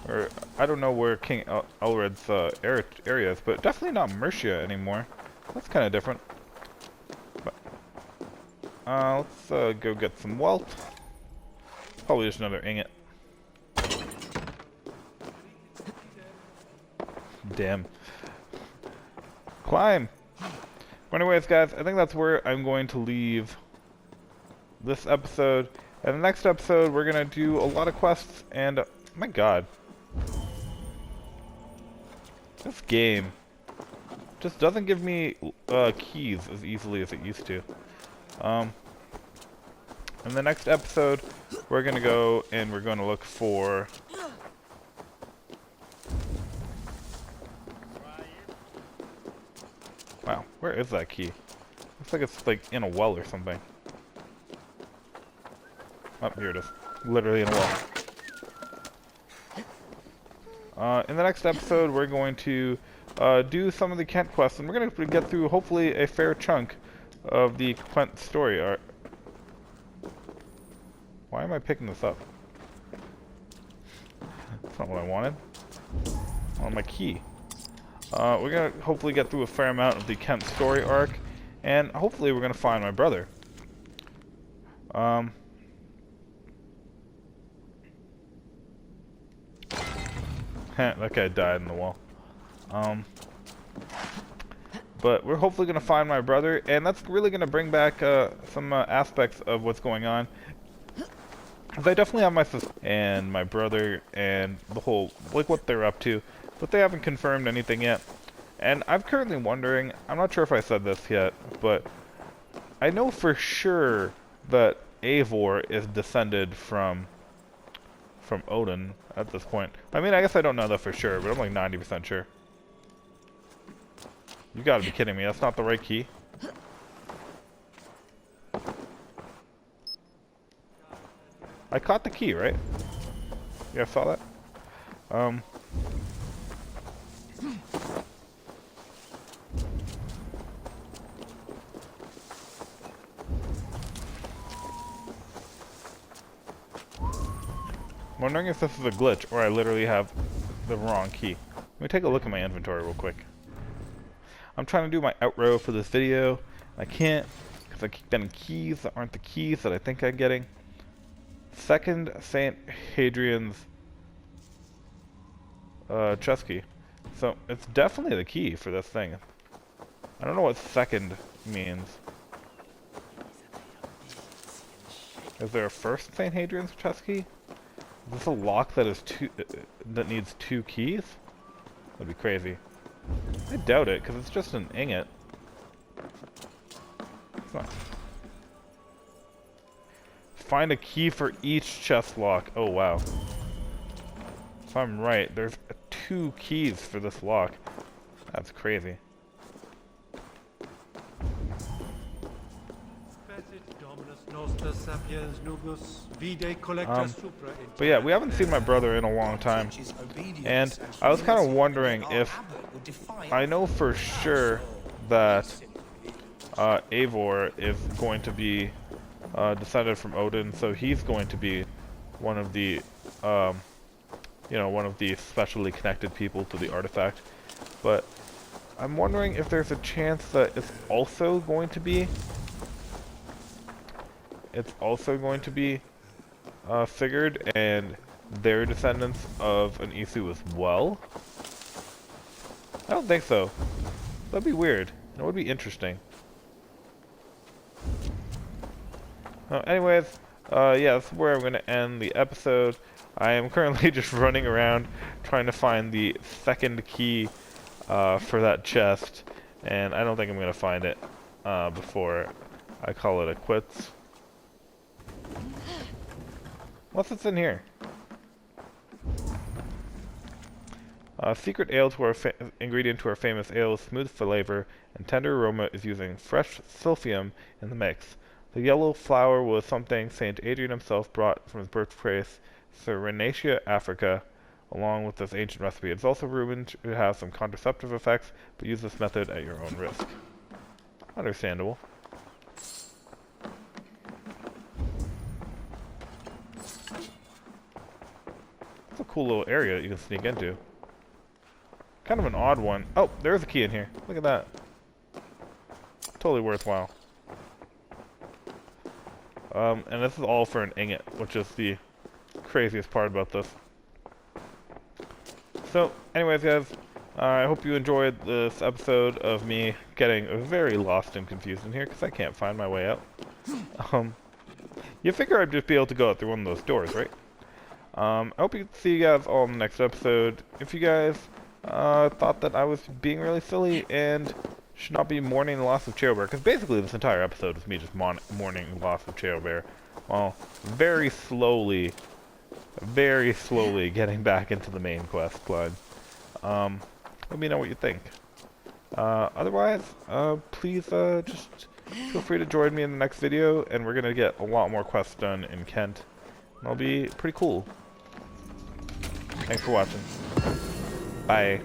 Or, I don't know where King Aelred's area is, but definitely not Mercia anymore. That's kind of different. But, let's go get some wealth. Probably just another ingot. Damn. Climb! But anyways, guys, I think that's where I'm going to leave this episode. And the next episode, we're going to do a lot of quests, and my god. This game just doesn't give me keys as easily as it used to. In the next episode, we're going to go and we're going to look for... Wow, where is that key? Looks like it's like in a well or something. Oh, here it is. Literally in a well. In the next episode, we're going to do some of the Kent quests, and we're going to get through, hopefully, a fair chunk of the Kent story arc. Why am I picking this up? That's not what I wanted. I want my key. We're going to hopefully get through a fair amount of the Kent story arc, and hopefully we're going to find my brother. That guy died in the wall. But we're hopefully going to find my brother, and that's really going to bring back some aspects of what's going on. Because I definitely have my sister and my brother and the whole, like, what they're up to. But they haven't confirmed anything yet. And I'm currently wondering, I'm not sure if I said this yet, but I know for sure that Eivor is descended from Odin at this point. I mean, I guess I don't know that for sure, but I'm like 90% sure. You gotta be kidding me, that's not the right key. I caught the key, right? You guys saw that? I'm wondering if this is a glitch, or I literally have the wrong key. Let me take a look at my inventory real quick. I'm trying to do my outro for this video. I can't, because I keep getting keys that aren't the keys that I think I'm getting. Second St. Hadrian's chest key. So, it's definitely the key for this thing. I don't know what second means. Is there a first St. Hadrian's chest key? Is this a lock that is that needs 2 keys? That'd be crazy. I doubt it, because it's just an ingot. It's not. Find a key for each chest lock. Oh wow. If I'm right, there's 2 keys for this lock. That's crazy. But yeah, we haven't seen my brother in a long time, and I was kind of wondering if, I know for sure that Eivor is going to be descended from Odin, so he's going to be one of the you know, one of the specially connected people to the artifact. But I'm wondering if there's a chance that it's also going to be figured and they're descendants of an Isu as well. I don't think so. That'd be weird. It would be interesting. Anyways, yeah, that's where I'm going to end the episode. I am currently just running around trying to find the second key for that chest, and I don't think I'm going to find it before I call it a quits. What's in here? Secret ale to our ingredient to our famous ale is smooth flavor and tender aroma is using fresh silphium in the mix. The yellow flower was something Saint Adrian himself brought from his birthplace, Cyrenaica, Africa, along with this ancient recipe. It's also rumored to have some contraceptive effects, but use this method at your own risk. Understandable. It's a cool little area that you can sneak into. Kind of an odd one. Oh, there's a key in here. Look at that. Totally worthwhile. And this is all for an ingot, which is the craziest part about this. So, anyways guys, I hope you enjoyed this episode of me getting very lost and confused in here, because I can't find my way out. You figure I'd just be able to go out through one of those doors, right? I hope you see you guys all in the next episode. If you guys thought that I was being really silly and should not be mourning the loss of Chairbear, because basically this entire episode was me just mourning the loss of Chairbear, while very slowly getting back into the main quest line. Let me know what you think. Otherwise, please just feel free to join me in the next video, and we're gonna get a lot more quests done in Kent. And it'll be pretty cool. Thanks for watching. Bye.